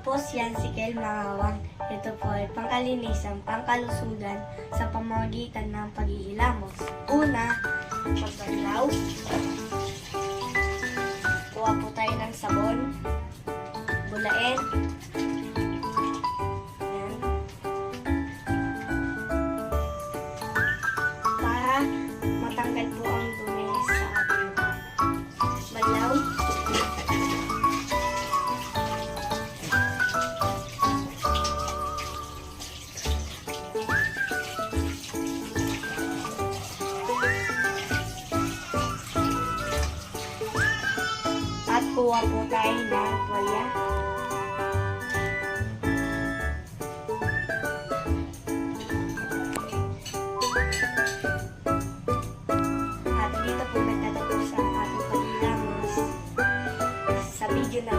po si Yansikel Mangawang. Ito po ay pangkalinisan, pangkalusugan sa pamamagitan ng paghihilamos. Una, pagbanlaw. Kuha po tayo ng sabon, bulain. Ayan. Para matanggal po ang dumi sa ating mukha. Banlaw. At kuha po tayo ng tuwalya. At dito po nagtatapos ang ating paghilamos sa video na